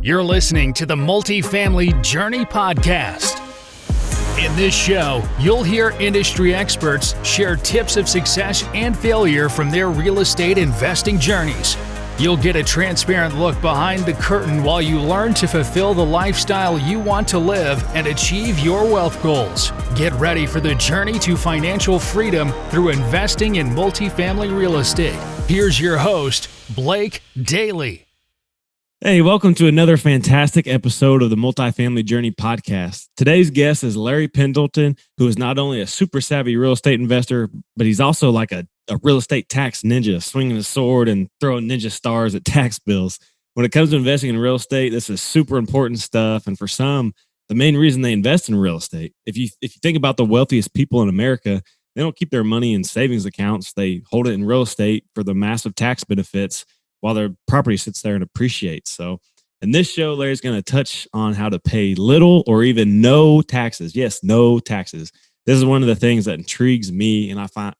You're listening to the Multifamily Journey Podcast. In this show, you'll hear industry experts share tips of success and failure from their real estate investing journeys. You'll get a transparent look behind the curtain while you learn to fulfill the lifestyle you want to live and achieve your wealth goals. Get ready for the journey to financial freedom through investing in multifamily real estate. Here's your host, Blake Dailey. Hey, welcome to another fantastic episode of the Multifamily Journey Podcast. Today's guest is Larry Pendleton, who is not only a super savvy real estate investor, but he's also like a real estate tax ninja, swinging a sword and throwing ninja stars at tax bills. When it comes to investing in real estate, this is super important stuff. And for some, the main reason they invest in real estate. If you think about the wealthiest people in America, they don't keep their money in savings accounts. They hold it in real estate for the massive tax benefits while their property sits there and appreciates. So in this show, Larry's going to touch on how to pay little or even no taxes. Yes, no taxes. This is one of the things that intrigues me, and I found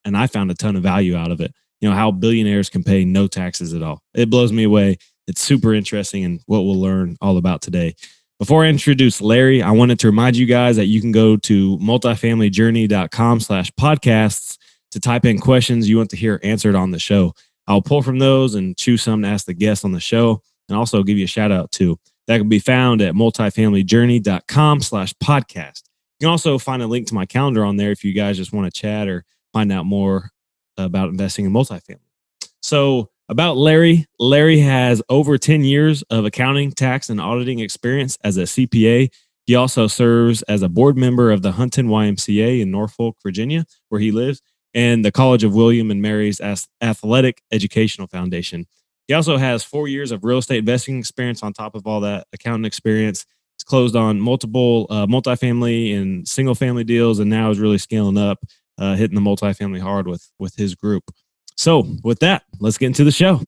a ton of value out of it. You know, how billionaires can pay no taxes at all. It blows me away. It's super interesting and what we'll learn all about today. Before I introduce Larry, I wanted to remind you guys that you can go to multifamilyjourney.com/podcasts to type in questions you want to hear answered on the show. I'll pull from those and choose some to ask the guests on the show and also give you a shout out too. That can be found at multifamilyjourney.com/podcast. You can also find a link to my calendar on there if you guys just want to chat or find out more about investing in multifamily. So about Larry, Larry has over 10 years of accounting, tax, and auditing experience as a CPA. He also serves as a board member of the Hunton YMCA in Norfolk, Virginia, where he lives, and the College of William and Mary's Athletic Educational Foundation. He also has 4 years of real estate investing experience on top of all that accounting experience. He's closed on multiple multifamily and single family deals, and now is really scaling up, hitting the multifamily hard with his group. So with that, let's get into the show.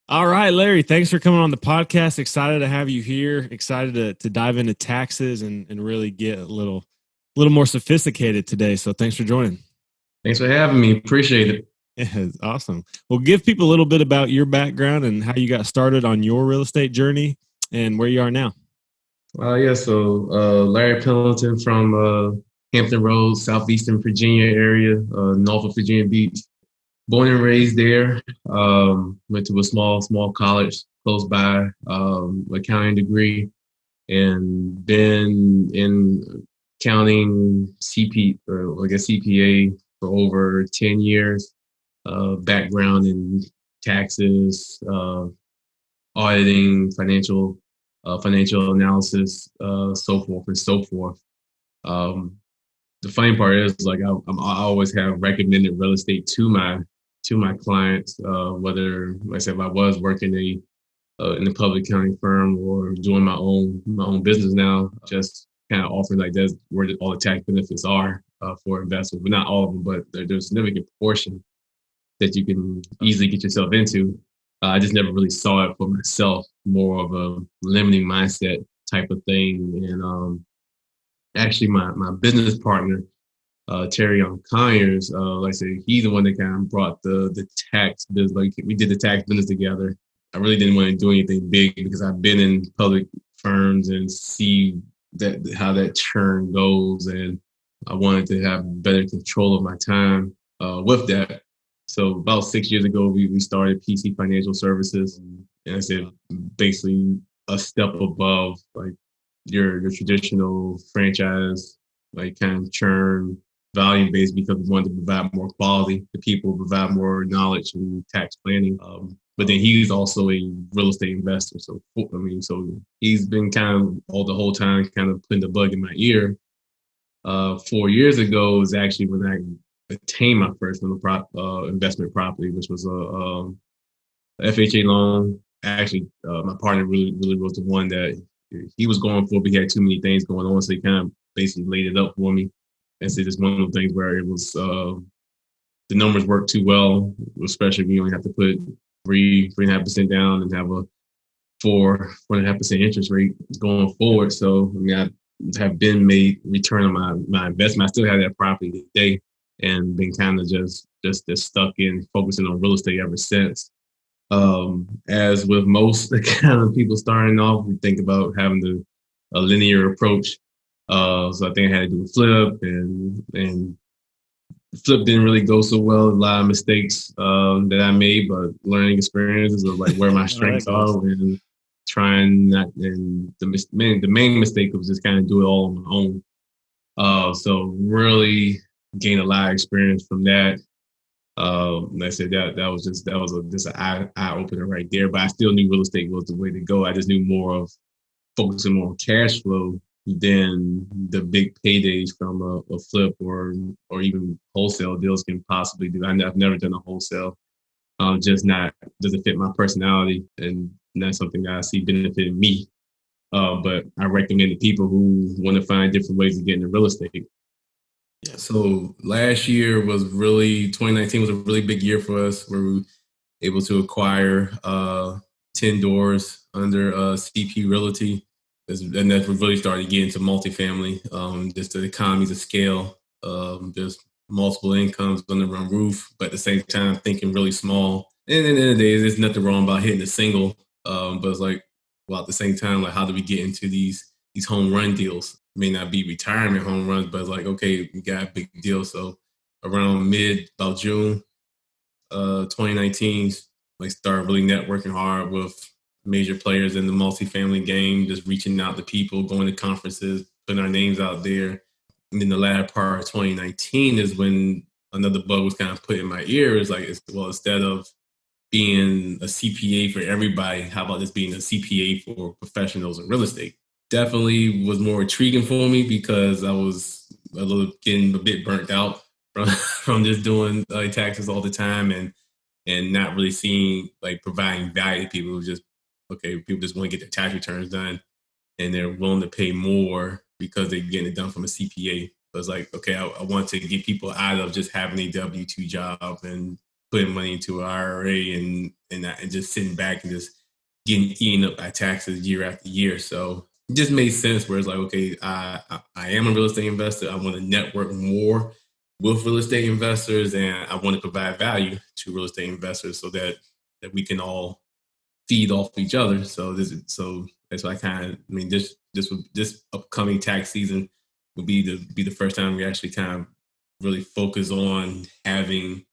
All right, Larry, thanks for coming on the podcast. Excited to have you here. Excited to dive into taxes and really get a little more sophisticated today. So thanks for joining. Thanks for having me. Appreciate it. Yeah, awesome. Well, give people a little bit about your background and how you got started on your real estate journey and where you are now. So Larry Pendleton from Hampton Roads, Southeastern Virginia area, Norfolk, Virginia Beach. Born and raised there. Went to a small college close by, accounting degree, and been in accounting CPA for over 10 years, background in taxes, auditing, financial analysis, so forth and so forth. The funny part is, like, I always have recommended real estate to my clients, whether, like I said, if I was working in a public accounting firm or doing my own business now, just kind of offering like that's where all the tax benefits are for investors, but not all of them, but there's a significant portion that you can easily get yourself into. I just never really saw it for myself, more of a limiting mindset type of thing. And actually my business partner, Terry Conyers, like I said, he's the one that kind of brought the tax business. Like, we did the tax business together. I really didn't want to do anything big because I've been in public firms and see how that churn goes, and I wanted to have better control of my time with that. So about 6 years ago, we started PC Financial Services, and I said basically a step above like your traditional franchise, like kind of churn, volume based, because we wanted to provide more quality to people, provide more knowledge and tax planning. But then he's also a real estate investor. So he's been kind of the whole time kind of putting the bug in my ear. 4 years ago was actually when I attained my first investment property, which was a FHA loan. Actually, my partner really was the one that he was going for, but he had too many things going on, so he kind of basically laid it up for me. And so it's one of those things where it was the numbers worked too well, especially when you only have to put 3.5% down and have a 4.5% interest rate going forward. So I mean, I have been made return on my investment. I still have that property today, and been kind of just stuck in focusing on real estate ever since. As with most kind of people starting off, we think about having a linear approach. So I think I had to do a flip, and flip didn't really go so well. A lot of mistakes that I made, but learning experiences of like where my strengths are and trying not. And the main mistake was just kind of do it all on my own. So really gained a lot of experience from that. Like I said, that was just an eye opener right there. But I still knew real estate was the way to go. I just knew more of focusing more on cash flow than the big paydays from a flip or even wholesale deals can possibly do. I've never done a wholesale. Just not doesn't fit my personality, and that's something that I see benefiting me. But I recommend to people who want to find different ways to get into real estate. Yeah. So last year 2019 was a really big year for us, where we were able to acquire 10 doors under CP Realty. And that's what really started getting into multifamily, just the economies of scale, just multiple incomes under one roof, but at the same time thinking really small. And at the end of the day, there's nothing wrong about hitting a single, but it's like, well, at the same time, like, how do we get into these home run deals? May not be retirement home runs, but it's like, okay, we got a big deal. So around about June 2019, like, started really networking hard with major players in the multifamily game, just reaching out to people, going to conferences, putting our names out there. And then the latter part of 2019 is when another bug was kind of put in my ear. Is like, well, instead of being a CPA for everybody, how about this being a CPA for professionals in real estate? Definitely was more intriguing for me because I was getting a bit burnt out from just doing taxes all the time and not really seeing, like, providing value to people. Who just, okay, people just want to get their tax returns done and they're willing to pay more because they're getting it done from a CPA. But it's like, okay, I want to get people out of just having a W-2 job and putting money into an IRA and just sitting back and just getting eaten up by taxes year after year. So it just made sense where it's like, okay, I am a real estate investor. I want to network more with real estate investors, and I want to provide value to real estate investors so that we can all feed off each other. So that's why this upcoming tax season will be the first time we actually kind of really focus on having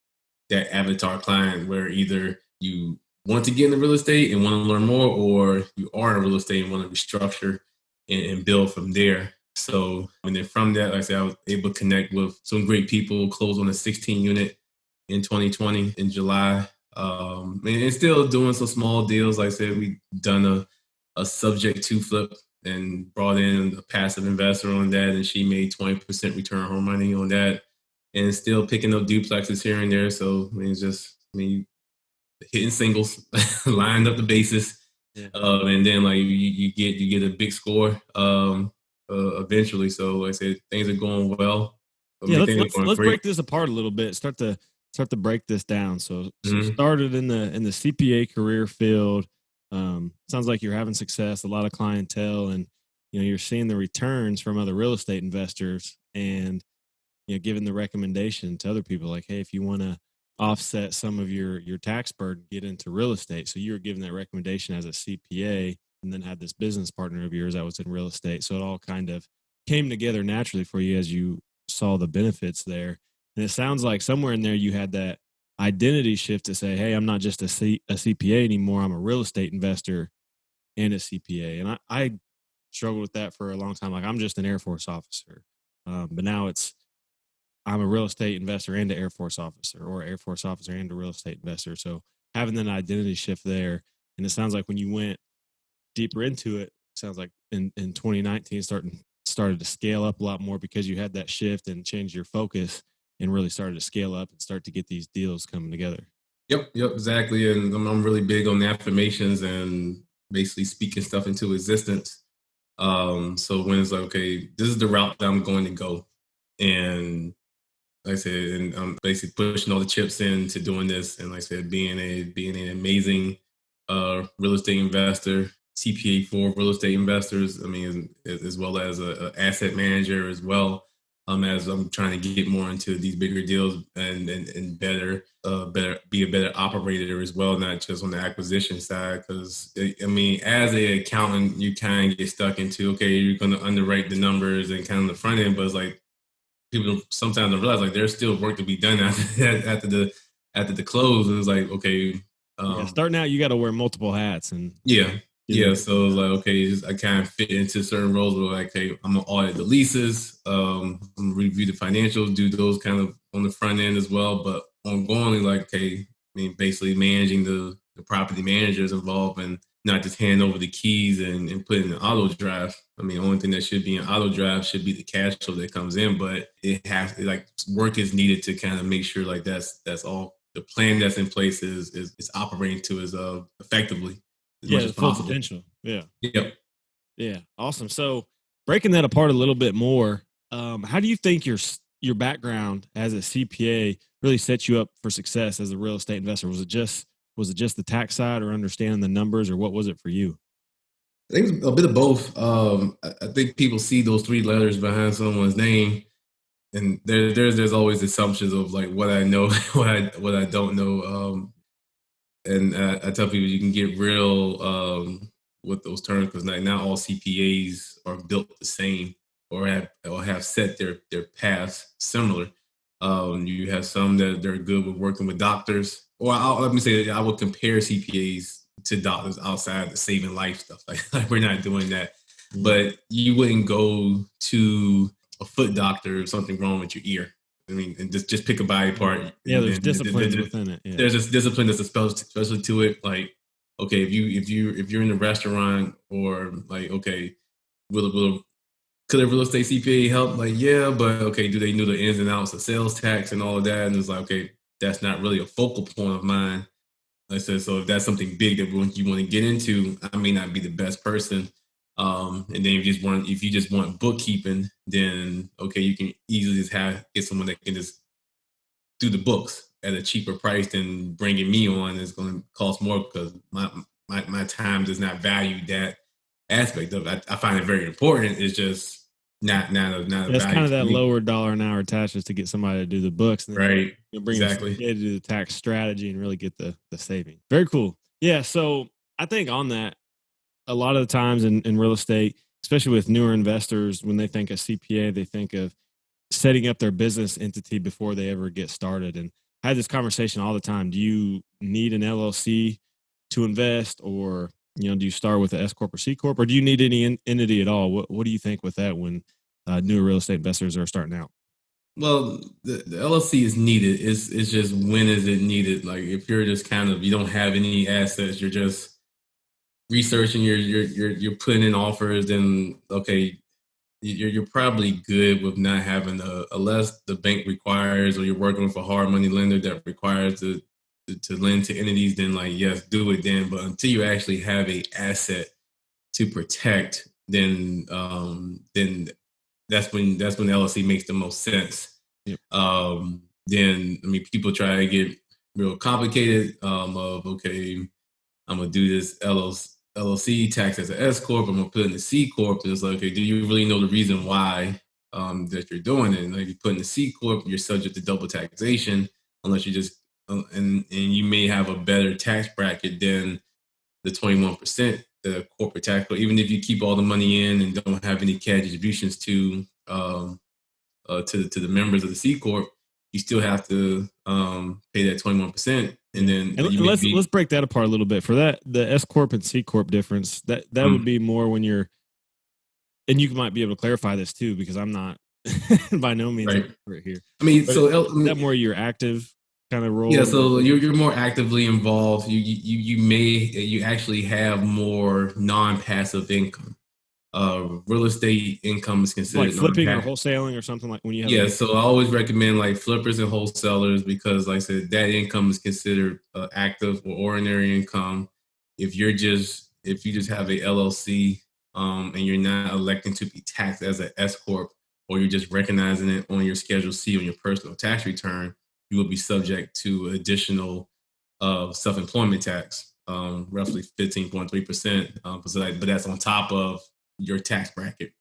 that avatar client, where either you want to get into real estate and want to learn more, or you are in real estate and want to restructure and build from there. So, and then from that, like I said, I was able to connect with some great people, close on a 16 unit in 2020 in July. And still doing some small deals. Like I said, we done a subject to flip and brought in a passive investor on that, and she made 20% return on her money on that, and still picking up duplexes here and there. So hitting singles, lined up the bases, and then like you get a big score eventually. So like I said, things are going well. Let's break this apart a little bit. Start to break this down. So started in the CPA career field. Sounds like you're having success, a lot of clientele, and you're seeing the returns from other real estate investors, and giving the recommendation to other people, like, hey, if you want to offset some of your tax burden, get into real estate. So you were giving that recommendation as a CPA, and then had this business partner of yours that was in real estate. So it all kind of came together naturally for you as you saw the benefits there. And it sounds like somewhere in there you had that identity shift to say, hey, I'm not just a CPA anymore. I'm a real estate investor and a CPA. And I struggled with that for a long time. Like, I'm just an Air Force officer. But now I'm a real estate investor and an Air Force officer, or Air Force officer and a real estate investor. So having that identity shift there. And it sounds like when you went deeper into it, sounds like in 2019 started to scale up a lot more because you had that shift and changed your focus and really started to scale up and start to get these deals coming together. Yep, exactly. And I'm really big on affirmations and basically speaking stuff into existence. So when it's like, okay, this is the route that I'm going to go. And like I said, and I'm basically pushing all the chips into doing this. And like I said, being an amazing real estate investor, CPA for real estate investors. I mean, as well as a asset manager as well. as I'm trying to get more into these bigger deals and better be a better operator as well, not just on the acquisition side. Because I mean, as an accountant, you kind of get stuck into, okay, you're going to underwrite the numbers and kind of the front end, but it's like people sometimes don't realize like there's still work to be done after the close, and it's like, okay, starting out, you got to wear multiple hats, and yeah. So it's like, okay, I kind of fit into certain roles where like, okay, I'm gonna audit the leases, I'm gonna review the financials, do those kind of on the front end as well. But ongoingly, like, okay, I mean, basically managing the property managers involved and not just hand over the keys and put in the auto drive. I mean, the only thing that should be in auto drive should be the cash flow that comes in, but it has to, like, work is needed to kind of make sure like that's all the plan that's in place is operating to as effectively. The full potential. Yeah. Yep. Yeah. Awesome. So breaking that apart a little bit more, how do you think your background as a CPA really sets you up for success as a real estate investor? Was it just the tax side or understanding the numbers, or what was it for you? I think it's a bit of both. I think people see those 3 letters behind someone's name, and there's always assumptions of like what I know, what I don't know. And I tell people you can get real with those terms, because not all CPAs are built the same or have set their paths similar. You have some that they're good with working with doctors, or let me say that I would compare CPAs to doctors outside the saving life stuff. Like we're not doing that, but you wouldn't go to a foot doctor if something wrong with your ear. I mean, and just pick a body part. Yeah, there's discipline within it. Yeah. There's this discipline that's especially to it. Like, okay, if you're in a restaurant, or like, okay, could a real estate CPA help? Like, yeah, but okay, do they know the ins and outs of sales tax and all of that? And it's like, okay, that's not really a focal point of mine. Like I said, so if that's something big that you want to get into, I may not be the best person. And then if you just want bookkeeping, then okay, you can easily just get someone that can just do the books at a cheaper price than bringing me on. Is going to cost more because my time does not value that aspect of it. I find it very important. It's just not it's kind of that lower dollar an hour attaches to get somebody to do the books, and then right? Bring exactly to do the tax strategy and really get the saving. Very cool. Yeah. So I think on that, a lot of the times in real estate, especially with newer investors, when they think of CPA, they think of setting up their business entity before they ever get started. And I had this conversation all the time. Do you need an LLC to invest, or do you start with an S corp or C corp, or do you need any entity at all? What do you think with that when newer real estate investors are starting out? Well, the LLC is needed. It's just, when is it needed? Like, if you're just you don't have any assets, you're just researching, you're putting in offers, then okay, you're probably good with not having unless the bank requires, or you're working with a hard money lender that requires to lend to entities, then like, yes, do it then. But until you actually have a asset to protect, then that's when the LLC makes the most sense. Yep. Then I mean, people try to get real complicated. Of okay, I'm gonna do this LLC tax as an S corp. I'm gonna put in the C corp. And it's like, okay, do you really know the reason why that you're doing it? And like, you put in the C corp, you're subject to double taxation unless you just and you may have a better tax bracket than the 21%, the corporate tax. But even if you keep all the money in and don't have any cash distributions to the members of the C corp, you still have to pay that 21%. And then let's break that apart a little bit. For that, the S corp and C corp difference, that would be more when you're, and you might be able to clarify this too, because I'm not by no means right here. I mean, but so that more your active kind of role. Yeah, so you're more actively involved. You actually have more non-passive income. Real estate income is considered like flipping or wholesaling or something, like when you have. Yeah, so I always recommend like flippers and wholesalers, because like I said, that income is considered active or ordinary income. If you just have a LLC and you're not electing to be taxed as an S corp, or you're just recognizing it on your Schedule C on your personal tax return, you will be subject to additional self-employment tax, roughly 15.3%. But that's on top of your tax bracket.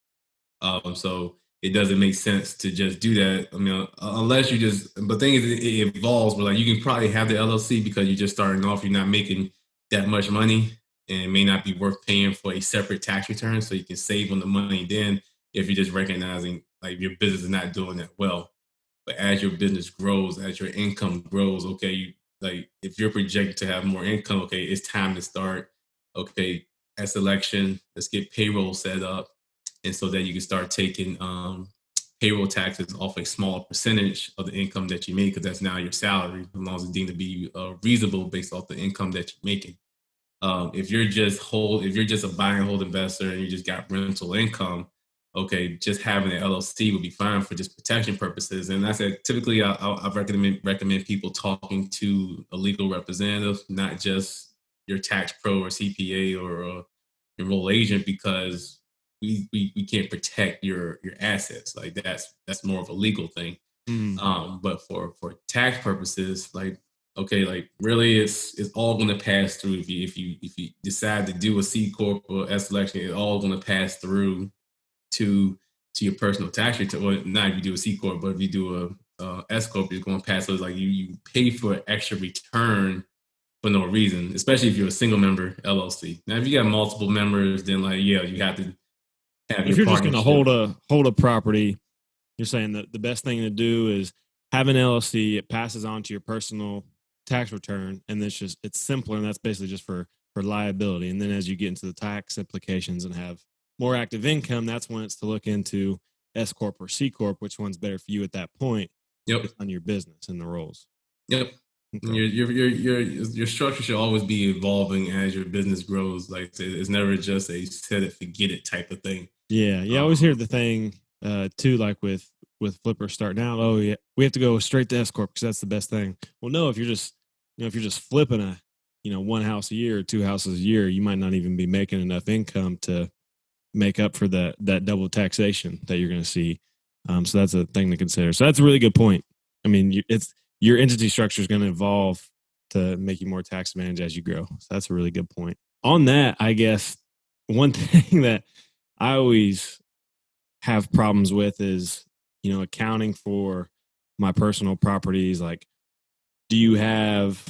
So it doesn't make sense to just do that. I mean, unless you just, but the thing is, it evolves where like you can probably have the LLC because you're just starting off, you're not making that much money, and it may not be worth paying for a separate tax return. So you can save on the money then if you're just recognizing like your business is not doing that well. But as your business grows, as your income grows, okay, like if you're projected to have more income, okay, it's time to start. Okay, at selection, let's get payroll set up, and so that you can start taking payroll taxes off a smaller percentage of the income that you make, because that's now your salary, as long as it's deemed to be reasonable based off the income that you're making. If you're just a buy and hold investor and you just got rental income, okay, just having an LLC would be fine for just protection purposes. And I said, typically, I recommend people talking to a legal representative, not just your tax pro or CPA or enroll agent, because we can't protect your assets. Like that's more of a legal thing. But for tax purposes, like okay, like really, it's all going to pass through. If you decide to do a C corp or S election, it's all going to pass through to your personal tax return. Well, not if you do a C corp, but if you do a S corp, it's going to pass. So it's like you pay for extra return for no reason, especially if you're a single member LLC. Now, if you got multiple members, then like yeah, you have to have If your you're just going to partnership. hold a property, you're saying that the best thing to do is have an LLC. It passes on to your personal tax return, and it's simpler, and that's basically just for liability. And then as you get into the tax implications and have more active income, that's when it's to look into S corp or C corp, which one's better for you at that point, Yep. based on your business and the roles. Yep. Okay. Your structure should always be evolving as your business grows. Like it's never just a set it forget it type of thing. Yeah. I always hear the thing too, like with flippers starting out. Oh yeah, we have to go straight to S corp because that's the best thing. Well, no, if you're just flipping one house a year or two houses a year, you might not even be making enough income to make up for that double taxation that you're going to see. So that's a thing to consider. So that's a really good point. I mean, your entity structure is going to evolve to make you more tax advantage as you grow. So that's a really good point. On that, I guess one thing that I always have problems with is, accounting for my personal properties. Like, do you have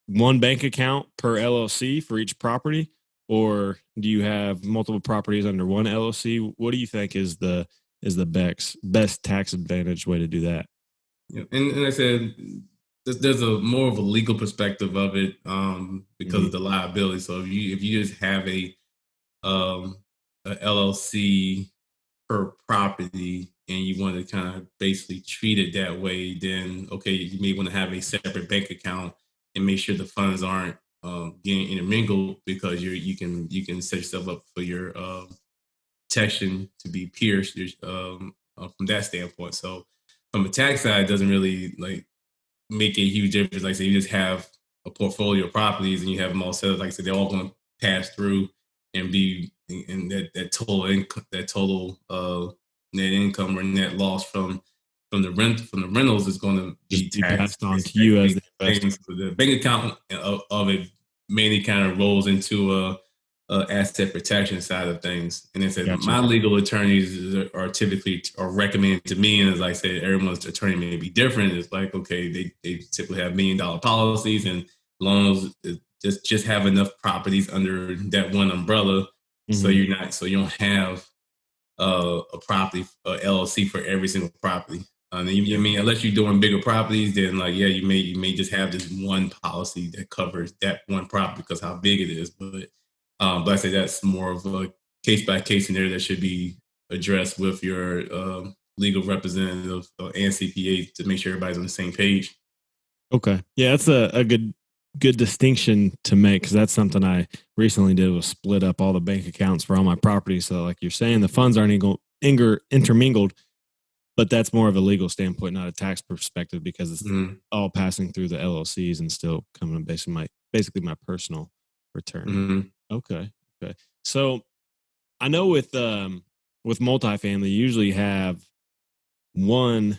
one bank account per LLC for each property, or do you have multiple properties under one LLC? What do you think is the best tax advantage way to do that? Yeah. And I said there's a more of a legal perspective of it because of the liability. So if you just have a LLC per property and you want to kind of basically treat it that way, then okay, you may want to have a separate bank account and make sure the funds aren't getting intermingled, because you can set yourself up for your protection to be pierced from that standpoint. So from a tax side, it doesn't really like make a huge difference. Like say you just have a portfolio of properties and you have them all set up. Like I said, they're all going to pass through and be in that total income, that total net income or net loss from the rentals is going to be passed on to you as the investor. The bank account of it mainly kind of rolls into a asset protection side of things. And it said my legal attorneys are typically recommended to me, and as I said, everyone's attorney may be different. It's like okay, they typically have $1 million policies, and as long as just have enough properties under that one umbrella, so you don't have a property LLC for every single property. I mean, unless you're doing bigger properties, then like yeah, you may just have this one policy that covers that one property because how big it is. But I say that's more of a case by case scenario that should be addressed with your legal representative and CPA to make sure everybody's on the same page. Okay, yeah, that's a good distinction to make, because that's something I recently did, was split up all the bank accounts for all my properties. So like you're saying, the funds aren't intermingled, but that's more of a legal standpoint, not a tax perspective, because it's all passing through the LLCs and still coming to basically my personal return. Okay. So I know with multifamily, you usually have one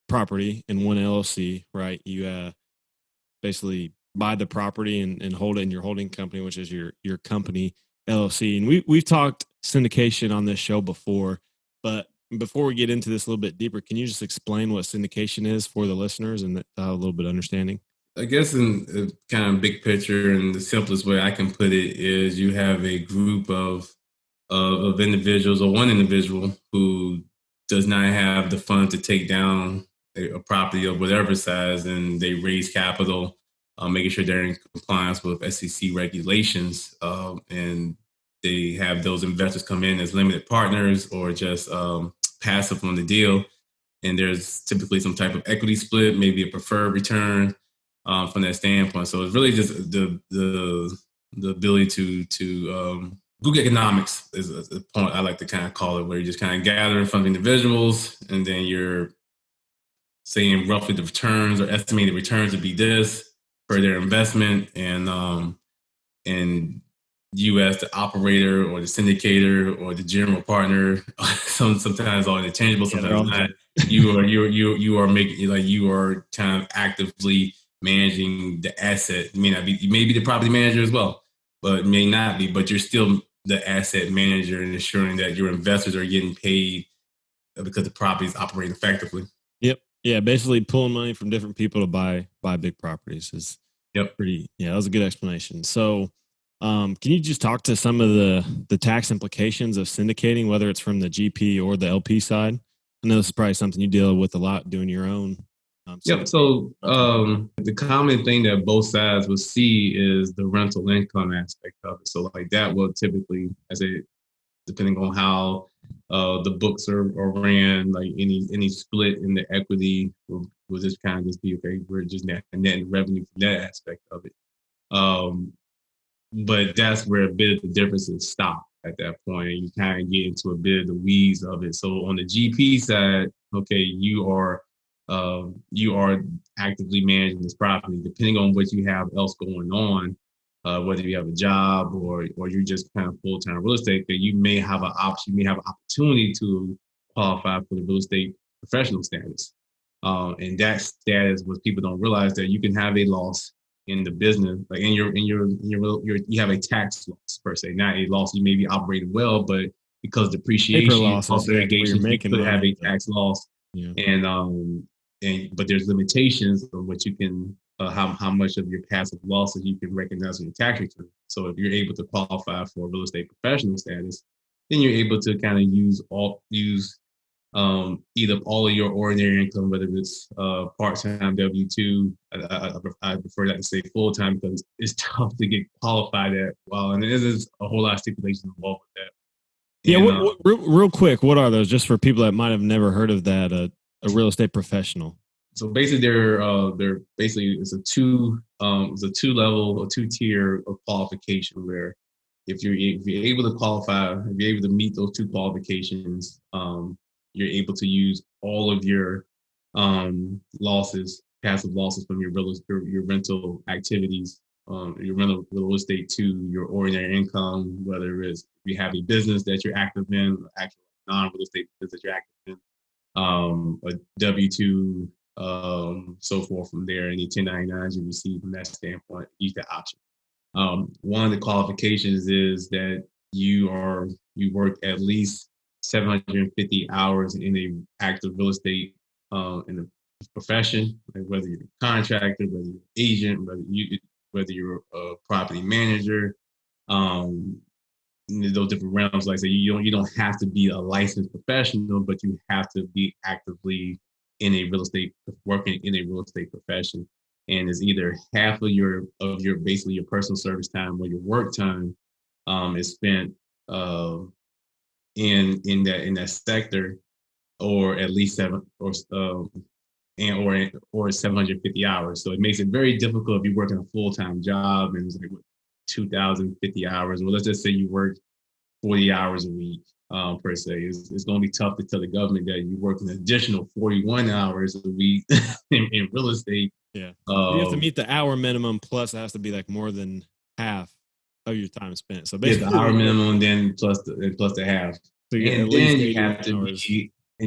property and one LLC, right? You basically buy the property and hold it in your holding company, which is your company LLC. And we've talked syndication on this show before. But before we get into this a little bit deeper, can you just explain what syndication is for the listeners and a little bit of understanding? I guess in a kind of big picture, and the simplest way I can put it is you have a group of individuals or one individual who does not have the funds to take down a property of whatever size, and they raise capital, making sure they're in compliance with SEC regulations, and they have those investors come in as limited partners or just passive on the deal. And there's typically some type of equity split, maybe a preferred return from that standpoint. So it's really just the ability to Google economics is a point I like to kind of call it, where you're just kind of gathering from individuals, and then you're saying roughly the returns or estimated returns would be this for their investment, and you as the operator or the syndicator or the general partner, sometimes all interchangeable, sometimes not. You are making, like, you are kind of actively managing the asset. You may be the property manager as well, but may not be. But you're still the asset manager and ensuring that your investors are getting paid because the property is operating effectively. Yep. Yeah. Basically pulling money from different people to buy big properties is pretty. Yeah, that was a good explanation. So, can you just talk to some of the tax implications of syndicating, whether it's from the GP or the LP side? I know this is probably something you deal with a lot doing your own. Yep. So the common thing that both sides will see is the rental income aspect of it. So like that will typically, depending on how the books are ran, like any split in the equity will just kind of just be, okay, we're just netting revenue from that aspect of it. But that's where a bit of the differences stop at that point. You kind of get into a bit of the weeds of it. So on the GP side, okay, you are actively managing this property, depending on what you have else going on, whether you have a job or you're just kind of full-time real estate, that you may have an option, you may have an opportunity to qualify for the real estate professional status. And that status, what people don't realize, that you can have a loss in the business, like you have a tax loss per se, not a loss. You may be operating well, but because depreciation, segregation, you could have a tax loss. Yeah. But there's limitations on what you can, how much of your passive losses you can recognize in your tax return. So if you're able to qualify for real estate professional status, then you're able to kind of use either all of your ordinary income, whether it's part-time W-2. I prefer that to say full-time, because it's tough to get qualified at. Well, and there's a whole lot of stipulations involved with that. Yeah, real quick, what are those? Just for people that might have never heard of that, a real estate professional. So basically, they're basically it's a two-level or two-tier of qualification, where if you're able to qualify, if you're able to meet those two qualifications, you're able to use all of your passive losses from your rental activities, your rental real estate, to your ordinary income, whether it's if you have a business that you're active in, actual non-real estate business that you're active in, a W-2, so forth from there. Any 1099s you receive from that standpoint, use that option. One of the qualifications is that you work at least 750 hours in a active real estate in the profession, like whether you're a contractor, whether you're an agent, whether you're a property manager, those different realms. Like, so you don't have to be a licensed professional, but you have to be actively working in a real estate profession. And it's either half of your basically your personal service time or your work time is spent in that sector, or at least 750 hours. So it makes it very difficult if you're working a full-time job and it's like 2,050 hours. Well, let's just say you work 40 hours a week per se. It's going to be tough to tell the government that you work an additional 41 hours a week in real estate. Yeah, you have to meet the hour minimum, plus it has to be like more than half of your time spent. So basically, the hour minimum, and then plus the half. So and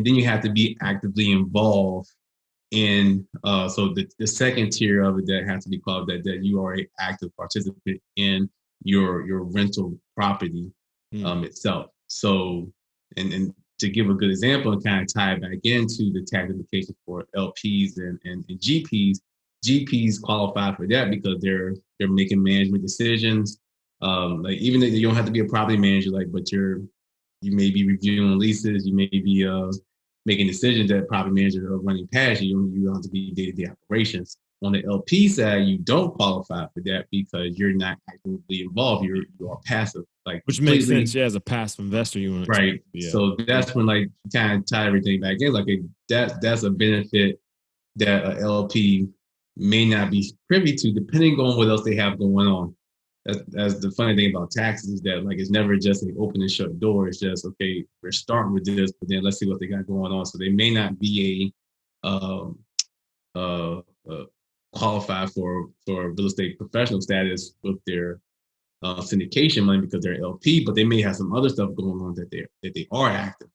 then you have to be actively involved in. So the second tier of it that has to be called that you are an active participant in your rental property itself. So and to give a good example and kind of tie it back into the tax implications for LPs and GPs. GPs qualify for that because they're making management decisions. Like even though you don't have to be a property manager, like, but you may be reviewing leases, you may be making decisions that property managers are running past you. You don't have to be day-to-day operations. On the LP side, you don't qualify for that because you're not actively involved. You are passive, like, which makes sense. Yeah, as a passive investor, you want right. Yeah. So that's when like you kind of tie everything back in. Like that's a benefit that a LP may not be privy to, depending on what else they have going on. That's the funny thing about taxes, is that like it's never just an open and shut door. It's just, okay, we're starting with this, but then let's see what they got going on. So they may not be qualify for real estate professional status with their syndication money because they're LP, but they may have some other stuff going on that they are active.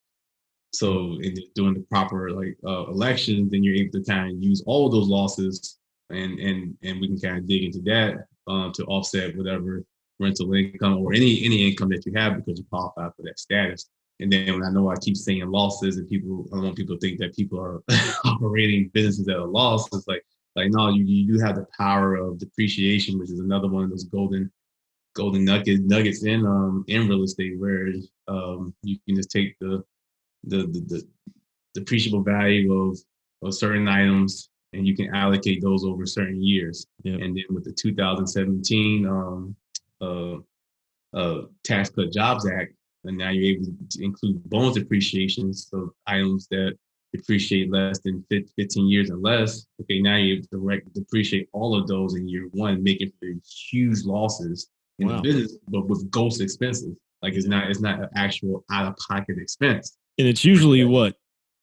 So in doing the proper elections, then you're able to kind of use all of those losses, and we can kind of dig into that to offset whatever rental income or any income that you have because you qualify for that status. And then when I know I keep saying losses, and I don't want people to think that people are operating businesses at a loss. It's like no, you do have the power of depreciation, which is another one of those golden nuggets in real estate, where you can just take the depreciable value of certain items, and you can allocate those over certain years. Yep. And then with the 2017 Tax Cut Jobs Act, and now you're able to include bonus depreciation, so items that depreciate less than 15 years and less. Okay, now you're able to depreciate all of those in year one, making for huge losses in the business, but with ghost expenses. Like it's not an actual out-of-pocket expense. And it's usually what,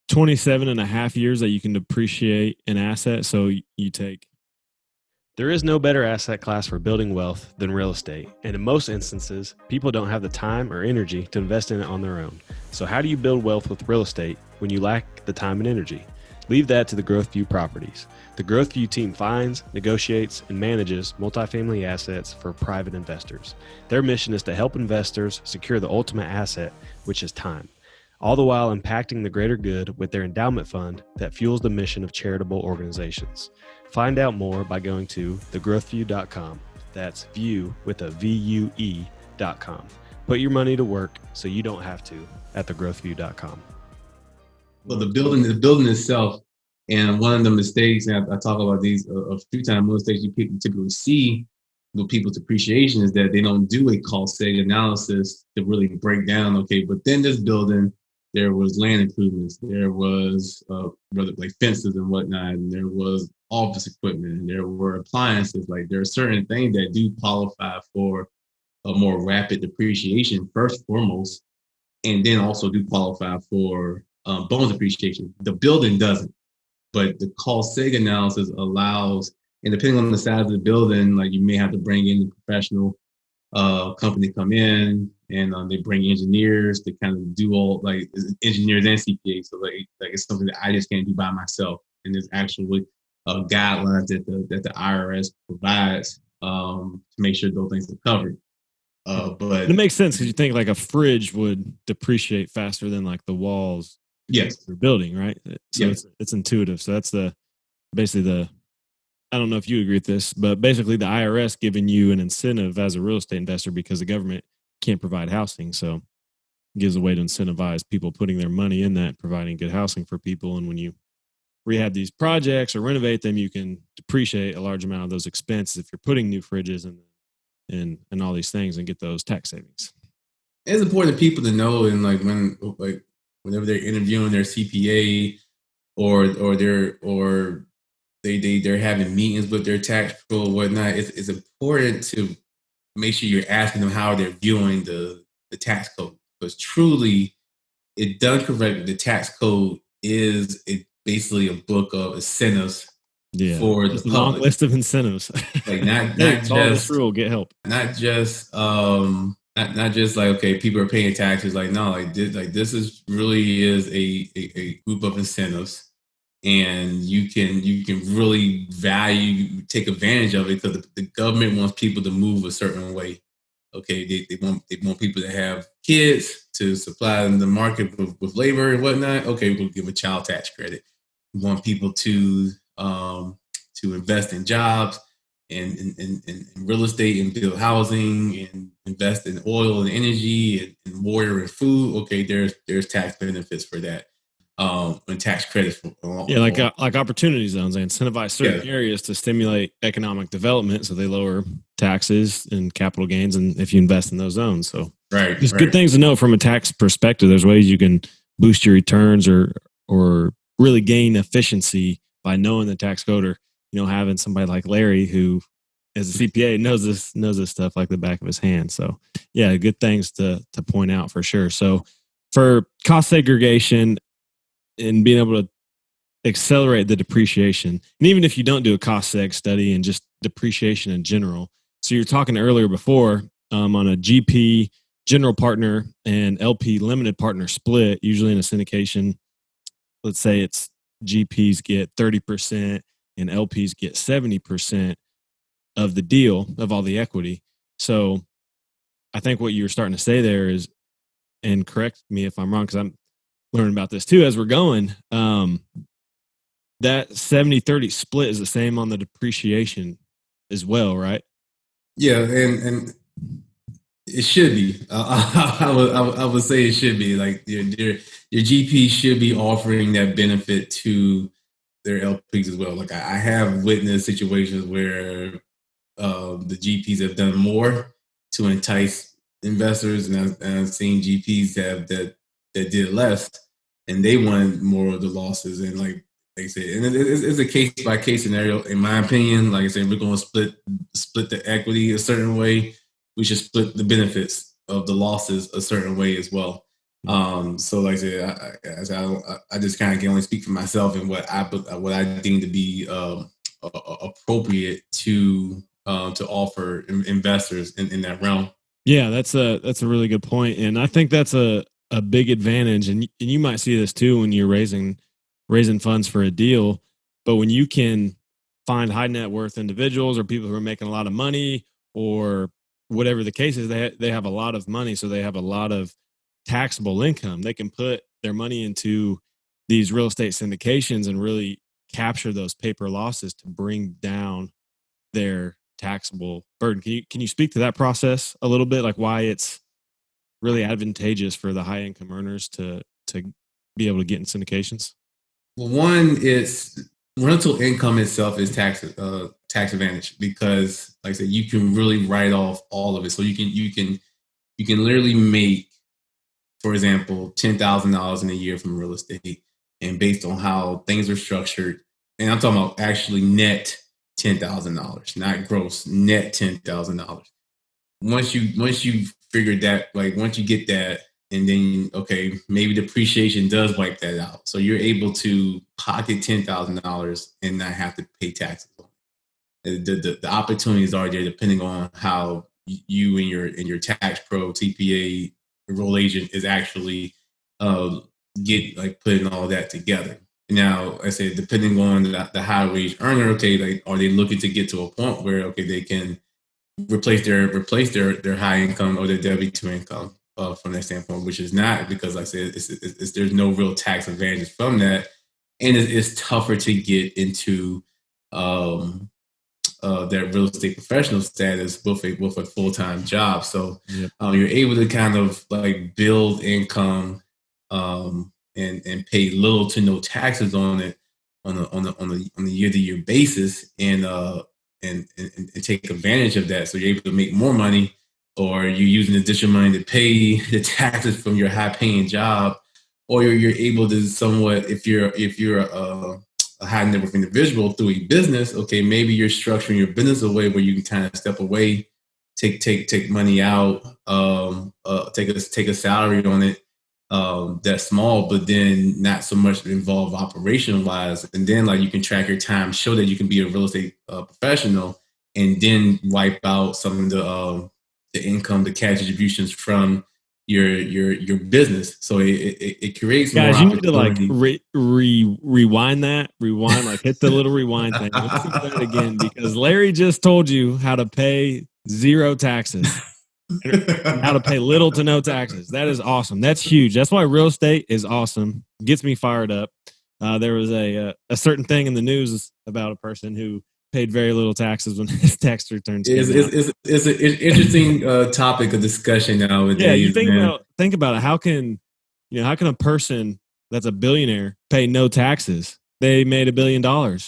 27 and a half years that you can depreciate an asset. So you take. There is no better asset class for building wealth than real estate. And in most instances, people don't have the time or energy to invest in it on their own. So how do you build wealth with real estate when you lack the time and energy? Leave that to the GrowthView Properties. The GrowthView team finds, negotiates, and manages multifamily assets for private investors. Their mission is to help investors secure the ultimate asset, which is time, all the while impacting the greater good with their endowment fund that fuels the mission of charitable organizations. Find out more by going to thegrowthview.com. That's view with a VUE.com. Put your money to work so you don't have to at thegrowthview.com. Well, the building itself, and one of the mistakes, and I talk about these a few times, most mistakes you typically see with people's depreciation is that they don't do a cost seg analysis to really break down, okay, but then this building, there was land improvements, there was like fences and whatnot, and there was office equipment, and there were appliances. Like there are certain things that do qualify for a more rapid depreciation first and foremost, and then also do qualify for bonus depreciation. The building doesn't, but the cost seg analysis allows, and depending on the size of the building, like you may have to bring in a professional company to come in, and they bring engineers to kind of do all, like engineers and CPAs. So like it's something that I just can't do by myself. And there's actually guidelines that the IRS provides to make sure those things are covered. But it makes sense because you think like a fridge would depreciate faster than like the walls. Yes, you're building, right? So yes. It's intuitive. So that's basically I don't know if you agree with this, but basically the IRS giving you an incentive as a real estate investor because the government can't provide housing. So it gives a way to incentivize people putting their money in that, providing good housing for people. And when you rehab these projects or renovate them, you can depreciate a large amount of those expenses if you're putting new fridges and all these things and get those tax savings. It's important for people to know, and whenever they're interviewing their CPA or they're having meetings with their tax pro or whatnot, it's important to make sure you're asking them how they're viewing the tax code, because truly, it done correctly, the tax code is basically a book of incentives for the public. Long list of incentives. Like not just follow this rule, get help. Not just not just like, okay, people are paying taxes. Like no, this is really is a group of incentives, and you can really take advantage of it because the government wants people to move a certain way. Okay, they want people to have kids to supply the market with labor and whatnot. Okay, we'll give a child tax credit. We want people to invest in jobs and in real estate and build housing and invest in oil and energy and water and food. Okay, there's tax benefits for that. And tax credits. Like opportunity zones. They incentivize certain areas to stimulate economic development, so they lower taxes and capital gains, and if you invest in those zones. So just good things to know from a tax perspective. There's ways you can boost your returns or really gain efficiency by knowing the tax code, or having somebody like Larry who, as a CPA, knows this stuff like the back of his hand. So yeah, good things to point out for sure. So for cost segregation and being able to accelerate the depreciation, and even if you don't do a cost seg study and just depreciation in general. So you're talking earlier before on a GP general partner and LP limited partner split, usually in a syndication, let's say it's GPs get 30% and LPs get 70% of the deal, of all the equity. So I think what you're starting to say there is, and correct me if I'm wrong, because I'm learning about this too as we're going, that 70-30 split is the same on the depreciation as well, right? Yeah, and it should be. I would say it should be. Like your GP should be offering that benefit to their LPs as well. Like I have witnessed situations where the GPs have done more to entice investors, and I've seen GPs that did less, and they wanted more of the losses. And like they said, and it's a case by case scenario. In my opinion, like I said, we're going to split the equity a certain way. We should split the benefits of the losses a certain way as well. So like I said, I just kind of can only speak for myself and what I deem to be appropriate to offer investors in that realm. Yeah, that's a really good point, and I think that's a big advantage. And you might see this too when you're raising funds for a deal. But when you can find high net worth individuals or people who are making a lot of money, or whatever the case is, they have a lot of money, so they have a lot of taxable income. They can put their money into these real estate syndications and really capture those paper losses to bring down their taxable burden. Can you speak to that process a little bit, like why it's really advantageous for the high income earners to be able to get in syndications? Well, one is rental income itself is tax advantage because, like I said, you can really write off all of it. So you can literally make, for example, $10,000 in a year from real estate, and based on how things are structured, and I'm talking about actually net $10,000, not gross, net $10,000. Once you figure that, like once you get that, and then okay, maybe depreciation does wipe that out, so you're able to pocket $10,000 and not have to pay taxes on it. The opportunities are there depending on how you and your tax pro TPA enroll agent is actually putting all that together. Now, I say depending on the high wage earner, okay, like are they looking to get to a point where okay they can replace their high income or their W-2 income from that standpoint, which is not, because like I said, there's no real tax advantage from that, and it's tougher to get into that real estate professional status with a full-time job. So you're able to kind of like build income and pay little to no taxes on it on a year-to-year basis, and take advantage of that. So you're able to make more money, or you're using additional money to pay the taxes from your high-paying job, or you're able to somewhat, if you're a high net worth individual through a business, okay, maybe you're structuring your business a way where you can kind of step away, take money out, take a salary on it that's small, but then not so much involved operational wise, and then like you can track your time, show that you can be a real estate professional, and then wipe out some of the income, the cash distributions from your business. So it creates guys more. You need to like rewind, like hit the little rewind thing. Let's do that again, because Larry just told you how to pay zero taxes. and how to pay little to no taxes. That is awesome. That's huge. That's why real estate is awesome. Gets me fired up. There was a certain thing in the news about a person who paid very little taxes when his tax returns came out. It's an interesting topic of discussion nowadays. Yeah, you think about it. How can a person that's a billionaire pay no taxes? They made $1 billion.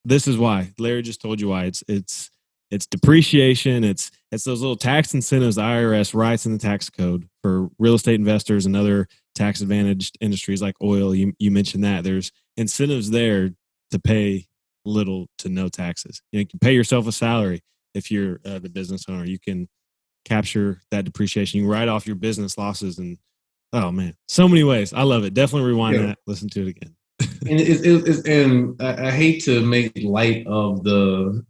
This is why. Larry just told you why. It's depreciation. It's those little tax incentives the IRS writes in the tax code for real estate investors and other tax advantaged industries like oil. You mentioned that. There's incentives there to pay little to no taxes. You can pay yourself a salary if you're the business owner. You can capture that depreciation. You can write off your business losses, and oh man, so many ways. I love it. Definitely rewind that. Listen to it again. And I hate to make light of the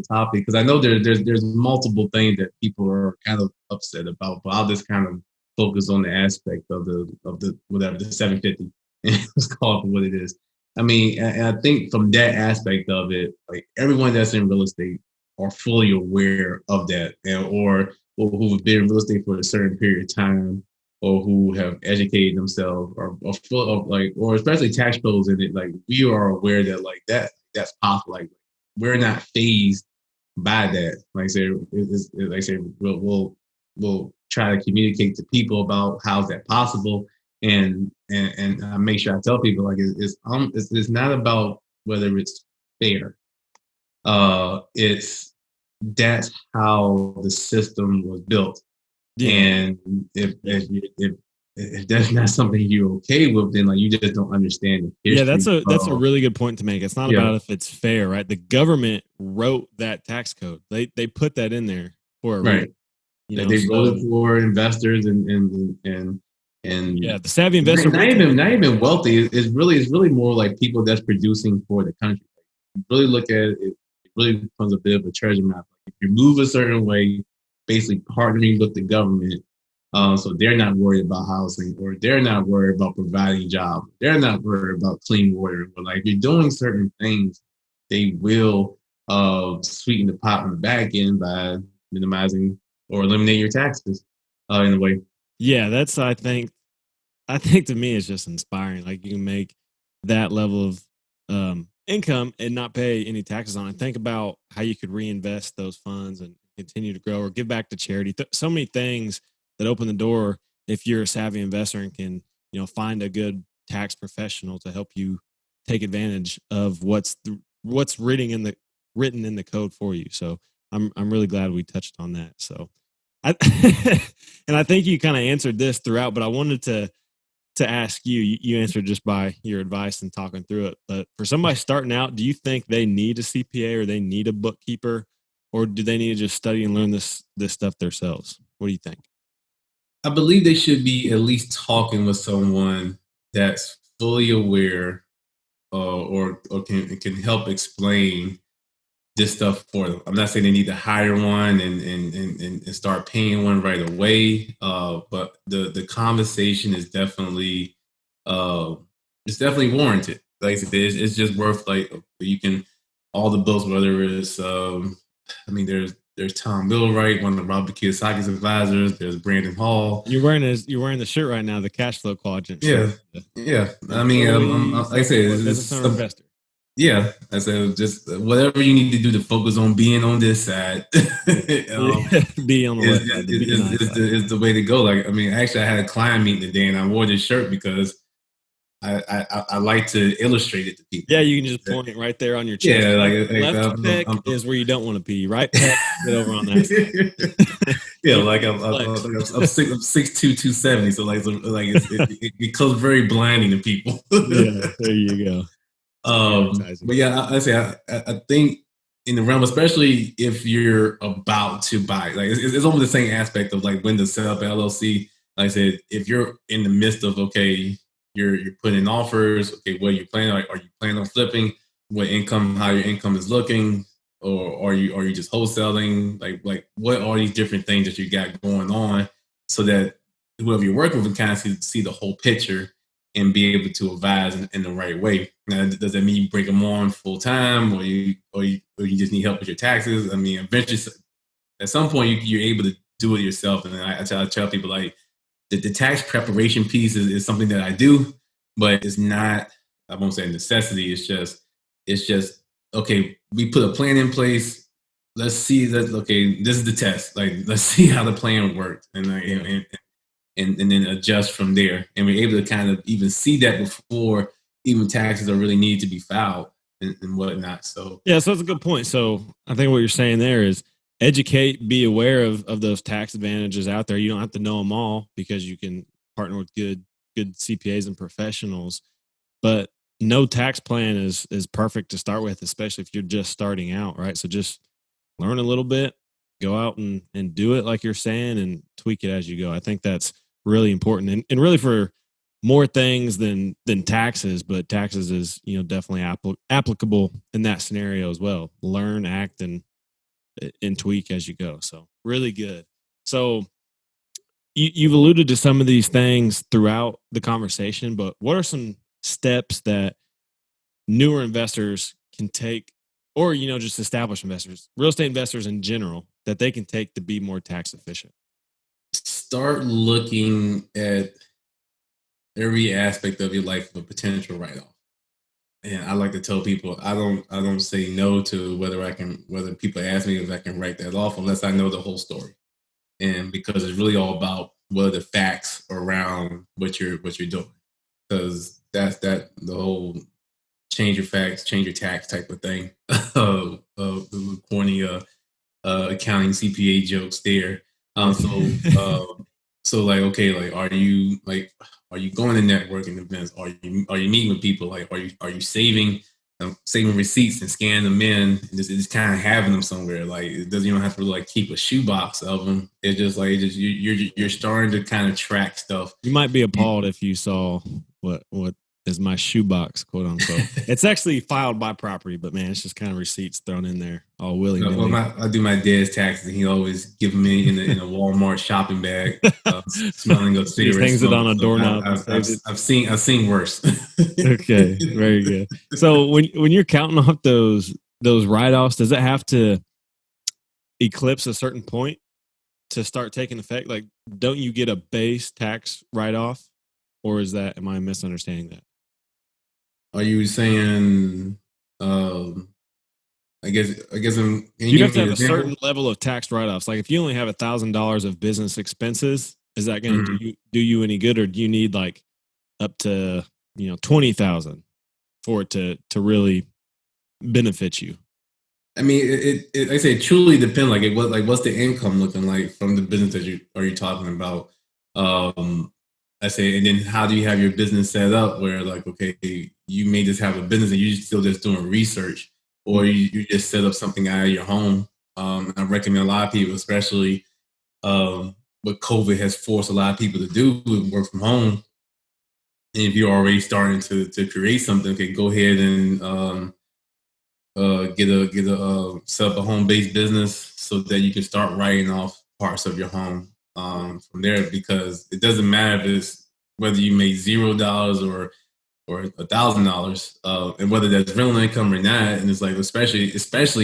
topic because I know there's multiple things that people are kind of upset about, but I'll just kind of focus on the aspect of the whatever the 750 and let's call it for what it is. I mean, and I think from that aspect of it, like everyone that's in real estate are fully aware of that, or who've been in real estate for a certain period of time, or who have educated themselves, or full of like, or especially tax pros in it. Like we are aware that like that's possible. Like we're not fazed by that. Like I say, we'll try to communicate to people about how's that possible. And I make sure I tell people like it's not about whether it's fair. It's that's how the system was built. Yeah. And if that's not something you're okay with, then like you just don't understand the history. Yeah, that's a really good point to make. It's not about if it's fair, right? The government wrote that tax code. They put that in there for a reason. They wrote it for investors and the savvy investor. Not even wealthy. It's really more like people that's producing for the country. Like, you really look at it, it really becomes a bit of a treasure map. Like if you move a certain way, basically partnering with the government, so they're not worried about housing, or they're not worried about providing jobs. They're not worried about clean water. But like you're doing certain things, they will sweeten the pot on the back end by minimizing or eliminate your taxes in a way. Yeah, that's I think to me it's just inspiring. Like you can make that level of income and not pay any taxes on it. Think about how you could reinvest those funds and continue to grow or give back to charity. So many things that open the door if you're a savvy investor and can find a good tax professional to help you take advantage of what's written in the code for you. So I'm really glad we touched on that. So and I think you kind of answered this throughout, but I wanted to ask you. You answered just by your advice and talking through it. But for somebody starting out, do you think they need a CPA or they need a bookkeeper, or do they need to just study and learn this stuff themselves? What do you think? I believe they should be at least talking with someone that's fully aware, or can help explain this stuff for them. I'm not saying they need to hire one and start paying one right away, but the conversation is definitely warranted. Like I said, it's just worth like you can all the books, whether it's there's Tom Millwright, one of Robert Kiyosaki's advisors. There's Brandon Hall. You're wearing the shirt right now, the cash flow quadrant. Yeah. I mean, like I said, it's investor. Yeah, I said just whatever you need to do to focus on being on this side. Be on the left side. Is the way to go. Like, I mean, actually, I had a client meeting today, and I wore this shirt because I like to illustrate it to people. Yeah, you can just point it right there on your chest. Yeah, left pec is where you don't want to be. Right pec, get over on that. Yeah, like I'm 6'2", 270, so it becomes very blinding to people. Yeah, there you go. But yeah, I think in the realm, especially if you're about to buy, like it's almost the same aspect of like when to set up an LLC. Like I said, if you're in the midst of you're putting in offers, what are you planning? Are you planning on flipping? How your income is looking, or are you just wholesaling? Like what are these different things that you got going on, so that whoever you're working with can kind of see the whole picture and be able to advise in the right way. Now, does that mean you bring them on full time, or you just need help with your taxes? I mean, eventually, at some point, you're able to do it yourself. And I tell people like the tax preparation piece is something that I do, but it's not, I won't say a necessity. It's just, okay, we put a plan in place. Let's see that, okay, this is the test. Like, let's see how the plan works. And then adjust from there. And we're able to kind of even see that before even taxes are really needed to be filed and whatnot. So yeah, so that's a good point. So I think what you're saying there is educate, be aware of those tax advantages out there. You don't have to know them all because you can partner with good CPAs and professionals. But no tax plan is perfect to start with, especially if you're just starting out, right? So just learn a little bit, go out and do it like you're saying, and tweak it as you go. I think that's really important, and really for more things than taxes, but taxes is, definitely applicable in that scenario as well. Learn, act, and tweak as you go. So really good. So you've alluded to some of these things throughout the conversation, but what are some steps that newer investors can take, or, just established investors, real estate investors in general, that they can take to be more tax efficient? Start looking at every aspect of your life of a potential write-off. And I like to tell people, I don't say no to whether people ask me if I can write that off unless I know the whole story. And because it's really all about what are the facts around what you're doing. Because that's the whole change your facts, change your tax type of thing. The corny accounting CPA jokes there. So like, okay, like, are you going to networking events? Are you meeting with people? Like, are you saving receipts and scanning them in, and just kind of having them somewhere? Like, you don't have to like keep a shoebox of them. It's just like, you're starting to kind of track stuff. You might be appalled if you saw what is my shoebox, quote unquote. It's actually filed by property, but man, it's just kind of receipts thrown in there all willy-nilly. I do my dad's taxes, and he always give me in a Walmart shopping bag, smelling of cigarettes. He hangs it on a doorknob. I've seen worse. Okay, very good. So when you're counting off those write-offs, does it have to eclipse a certain point to start taking effect? Like, don't you get a base tax write-off, or am I misunderstanding that? Are you saying? I guess you have to have a certain level of tax write-offs. Like, if you only have $1,000 of business expenses, is that going to do you any good, or do you need like up to 20,000 for it to really benefit you? I mean, it I say it truly depends. What's the income looking like from the business that you talking about? I say, and then how do you have your business set up where, like, okay, you may just have a business and you're still just doing research, or you just set up something out of your home. I recommend a lot of people, especially what COVID has forced a lot of people to do, work from home. And if you're already starting to create something, okay, go ahead and set up a home-based business so that you can start writing off parts of your home from there, because it doesn't matter whether you make $0 or $1,000, and whether that's rental income or not. And it's like, especially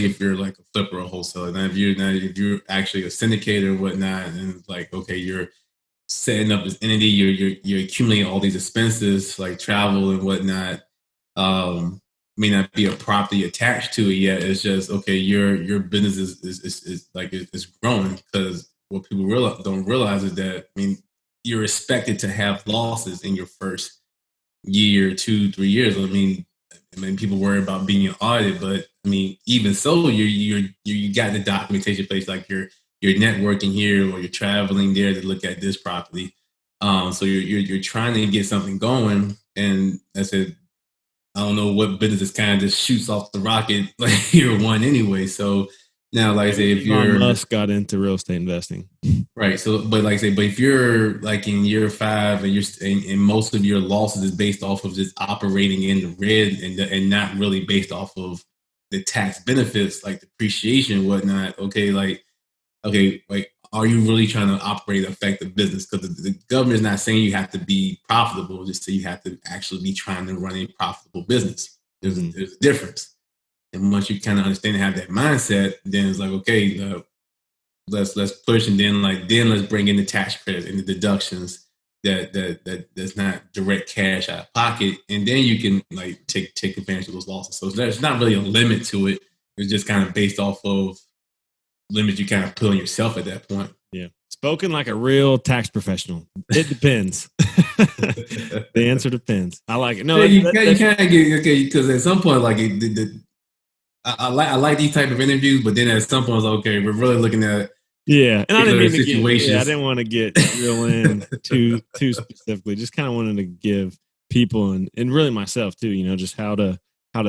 if you're like a flipper or a wholesaler. Now, if you're actually a syndicator and whatnot, and it's like, okay, you're setting up this entity, you're accumulating all these expenses like travel and whatnot. May not be a property attached to it yet. It's just, okay, your business is growing, because what people don't realize is that, I mean, you're expected to have losses in your first year, 2-3 years. I mean, people worry about being audited, but I mean, even so, you got the documentation in place, like you're networking here, or you're traveling there to look at this property. So you're trying to get something going, and I said, I don't know what business kind of just shoots off the rocket like year one anyway. So now, like I say, if Elon Musk got into real estate investing, right? So, but like I say, but if you're like in year 5 and most of your losses is based off of just operating in the red and not really based off of the tax benefits like depreciation and whatnot. Okay, like are you really trying to operate an effective business? Because the government is not saying you have to be profitable, just so you have to actually be trying to run a profitable business. There's a difference. And once you kind of understand and have that mindset, then it's like, okay, let's push, and then let's bring in the tax credits and the deductions that's not direct cash out of pocket, and then you can like take advantage of those losses. So there's not really a limit to it. It's just kind of based off of limits you kind of put on yourself at that point. Yeah. Spoken like a real tax professional. It depends. The answer depends. I like it. No, yeah, you kind of get, okay, because at some point, like I like these type of interviews, but then at some point, it's like, okay, we're really looking at and I didn't mean to situations. I didn't want to get real in too specifically. Just kind of wanted to give people and really myself too, just how to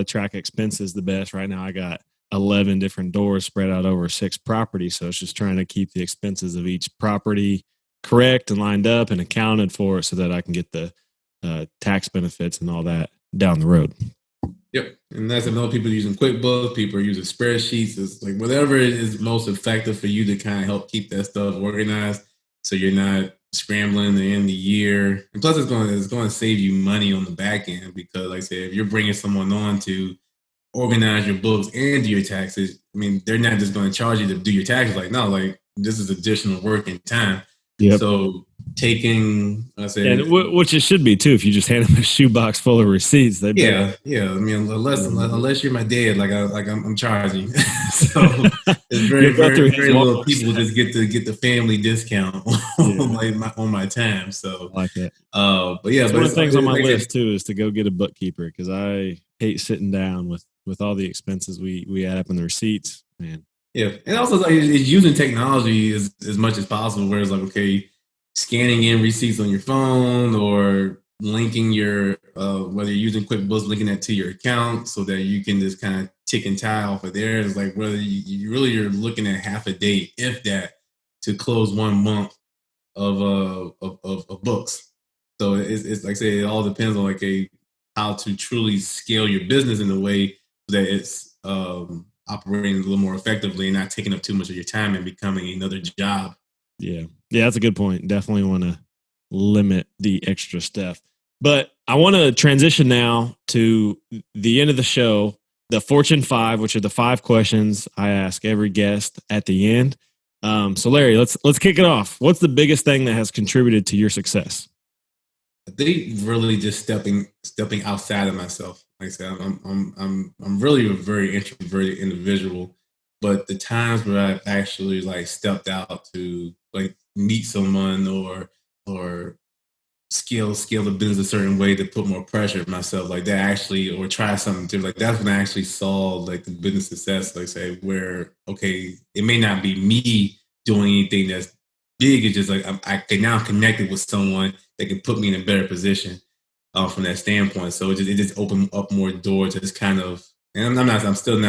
track expenses the best. Right now, I got 11 different doors spread out over 6 properties. So it's just trying to keep the expenses of each property correct and lined up and accounted for so that I can get the tax benefits and all that down the road. Yep. And that's another people using QuickBooks, people are using spreadsheets. It's like whatever is most effective for you to kind of help keep that stuff organized so you're not scrambling at the end of the year. And plus it's going to save you money on the back end because like I said, if you're bringing someone on to organize your books and do your taxes, I mean, they're not just going to charge you to do your taxes. Like, no, like this is additional work and time. Yep. So taking, which it should be too. If you just hand them a shoebox full of receipts, they yeah. I mean, unless you're my dad, I'm charging. So it's very little people just get the family discount on my time. So I like that. But yeah, one of the things on my list too is to go get a bookkeeper because I hate sitting down with all the expenses we add up in the receipts, man. Yeah, and also like it's using technology as much as possible. Where it's like, okay, scanning in receipts on your phone or linking your whether you're using QuickBooks, linking that to your account so that you can just kind of tick and tie off of there. It's like whether you're looking at half a day, if that, to close 1 month of books. So it's like I say, it all depends on how to truly scale your business in a way that it's operating a little more effectively and not taking up too much of your time and becoming another job. Yeah, that's a good point. Definitely want to limit the extra stuff. But I want to transition now to the end of the show, the Fortune 5, which are the 5 questions I ask every guest at the end. So Larry, let's kick it off. What's the biggest thing that has contributed to your success? I think really just stepping outside of myself. Like I said, I'm really a very introverted individual, but the times where I've actually stepped out to meet someone or scale the business a certain way to put more pressure on myself, like that actually, or try something to that's when I actually saw the business success, say where, okay, it may not be me doing anything that's big. It's just I can now connected with someone that can put me in a better position from that standpoint. So it just opened up more doors. Just kind of, and I'm still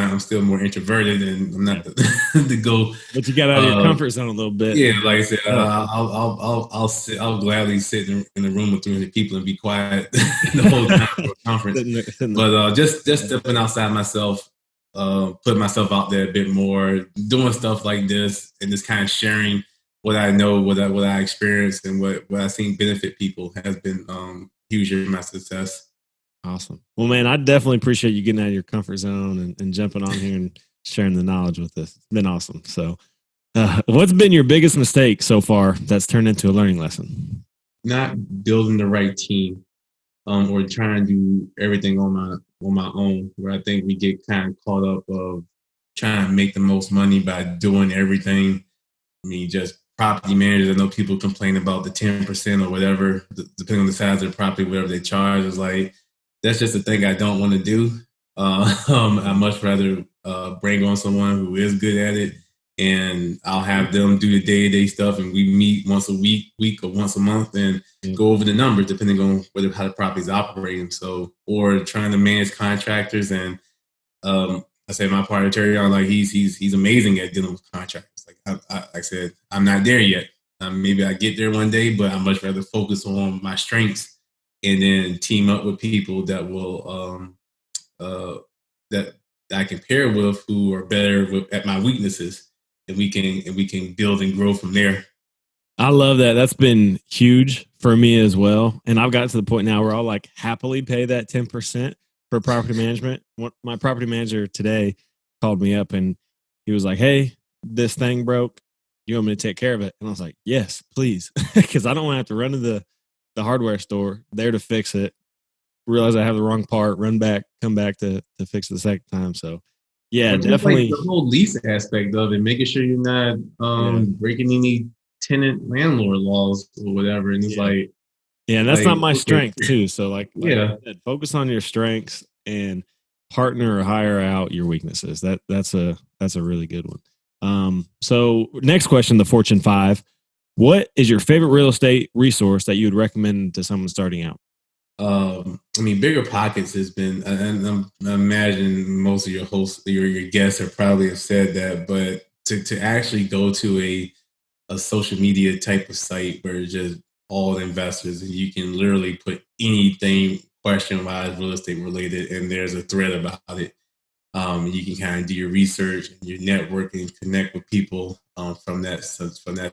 more introverted, and I'm not the go. But you got out of your comfort zone a little bit. Yeah, like I said, I'll gladly sit in a room with 300 people and be quiet the whole time for a conference. But just stepping outside myself, putting myself out there a bit more, doing stuff like this, and just kind of sharing what I know, what I experienced, and what I've seen benefit people has been huge in my success. Awesome. Well, man, I definitely appreciate you getting out of your comfort zone and jumping on here and sharing the knowledge with us. It's been awesome. So what's been your biggest mistake so far that's turned into a learning lesson? Not building the right team or trying to do everything on my own, where I think we get kind of caught up of trying to make the most money by doing everything. I mean, just property managers, I know people complain about the 10% or whatever, depending on the size of the property, whatever they charge. It's that's just a thing I don't want to do. I much rather bring on someone who is good at it, and I'll have them do the day-to-day stuff, and we meet once a week or once a month and go over the numbers depending on how the property is operating. So, or trying to manage contractors, and I say my partner Terry on, he's amazing at dealing with contractors. Like I said, I'm not there yet. Maybe I get there one day, but I much rather focus on my strengths and then team up with people that will that I can pair with who are better at my weaknesses, and we can build and grow from there. I love that. That's been huge for me as well. And I've got to the point now where I'll happily pay that 10% for property management. My property manager today called me up and he was like, "Hey, this thing broke. you want me to take care of it? And I was like, yes, please. Because I don't want to have to run to the hardware store there to fix it, realize I have the wrong part, run back, come back to fix it the second time. So yeah, But definitely. Like the whole lease aspect of it, making sure you're not breaking any tenant landlord laws or whatever. And it's like, yeah, and that's like, not my strength too. So like yeah, I said, focus on your strengths and partner or hire out your weaknesses. That's a really good one. So next question, the Fortune 5. What is your favorite real estate resource that you would recommend to someone starting out? I mean, Bigger Pockets has been, and I imagine most of your hosts, your guests, have probably have said that, but to actually go to a social media type of site where it's just all investors and you can literally put anything question-wise real estate related, and there's a thread about it. You can kind of do your research and your networking, connect with people from that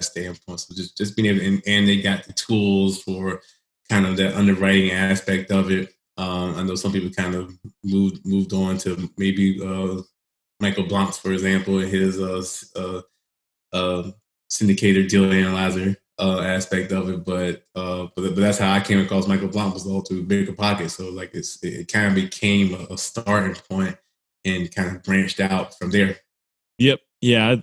standpoint. So just being able, and they got the tools for kind of that underwriting aspect of it. I know some people kind of moved on to maybe Michael Blanc, for example, and his syndicator deal analyzer aspect of it. But that's how I came across Michael Blanc, was all through Bigger Pockets. So like it kind of became a starting point and kind of branched out from there. Yep. Yeah,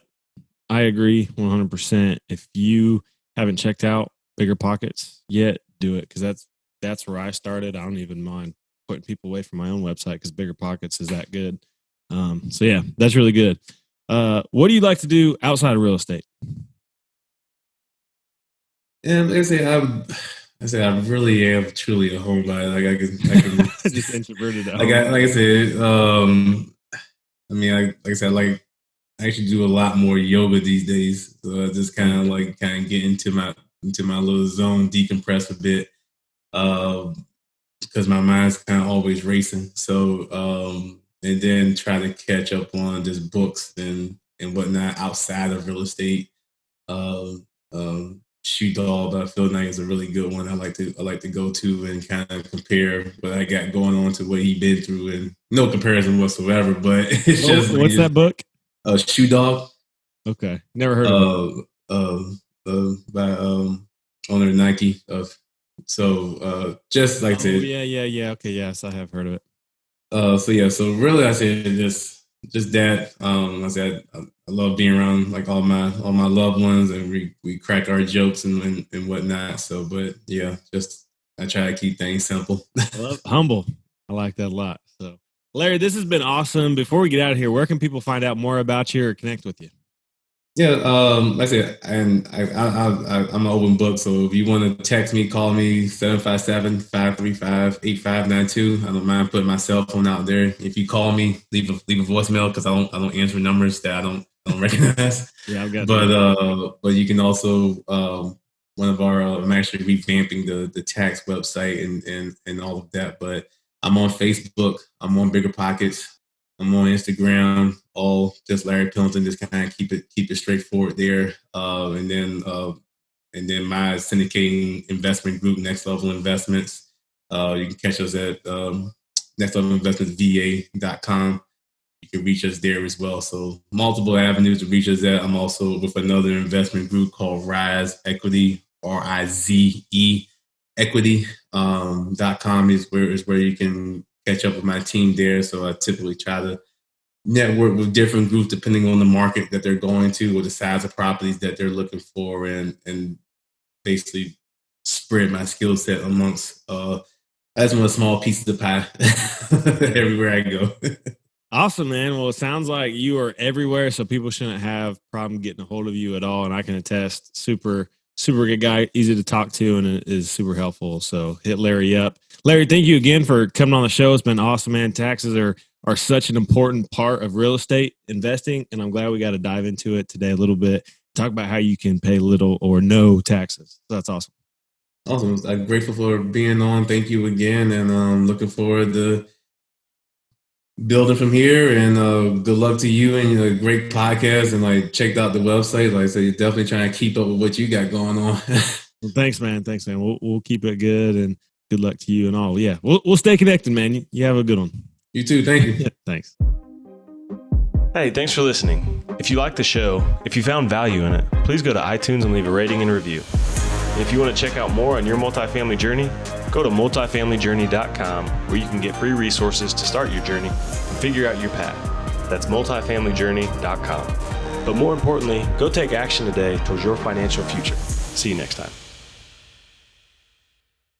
I agree 100%. If you haven't checked out Bigger Pockets yet, do it, because that's where I started. I don't even mind putting people away from my own website because Bigger Pockets is that good. So yeah, that's really good. What do you like to do outside of real estate? And like I say I really am truly a homebody. Like I can just introverted. Like I said, I mean, like I said, like I actually do a lot more yoga these days. So I just kind of get into my little zone, decompress a bit, because my mind's kind of always racing. So and then try to catch up on just books and whatnot outside of real estate. Shoot Dog by Phil Knight is a really good one. I like to go to and kind of compare what I got going on to what he been through, and no comparison whatsoever. But it's just what's that book? Shoe Dog. Okay, never heard of it. By owner of Nike. Just like I said, yeah. Okay, yes, I have heard of it. So really, I said just that. I said I love being around like all my loved ones, and we crack our jokes and whatnot. So, but yeah, just I try to keep things simple. Humble. I like that a lot. So, Larry, this has been awesome. Before we get out of here, where can people find out more about you or connect with you? Yeah, like I said, and I'm an open book. So if you want to text me, call me 757-535-8592. I don't mind putting my cell phone out there. If you call me, leave a voicemail, because I don't answer numbers that I don't recognize. Yeah, I've got. But you can also one of our I'm actually revamping the tax website and all of that. But I'm on Facebook. I'm on Bigger Pockets. I'm on Instagram, all just Larry Pendleton. Just kind of keep it straightforward there. And then my syndicating investment group, Next Level Investments. You can catch us at nextlevelinvestmentsva.com. You can reach us there as well. So multiple avenues to reach us at. I'm also with another investment group called Rise Equity, RIZE equity.com is where you can catch up with my team there. So I typically try to network with different groups depending on the market that they're going to or the size of properties that they're looking for, and basically spread my skill set amongst as one small piece of the pie everywhere I go. Awesome, man. Well, it sounds like you are everywhere, so people shouldn't have problem getting a hold of you at all. And I can attest, super good guy, easy to talk to, and it is super helpful. So hit Larry up. Larry, thank you again for coming on the show. It's been awesome, man. Taxes are such an important part of real estate investing, and I'm glad we got to dive into it today a little bit. Talk about how you can pay little or no taxes. So that's awesome. Awesome. I'm grateful for being on. Thank you again, and looking forward to building from here. And good luck to you and your great podcast. And checked out the website. Like I said, you're definitely trying to keep up with what you got going on. Well, thanks, man. We'll keep it good, and good luck to you and all. Yeah, we'll stay connected, man. You have a good one. You too. Thank you. Thanks. Hey, thanks for listening. If you like the show, if you found value in it, please go to iTunes and leave a rating and review. If you want to check out more on your multifamily journey, go to multifamilyjourney.com where you can get free resources to start your journey and figure out your path. That's multifamilyjourney.com. But more importantly, go take action today towards your financial future. See you next time.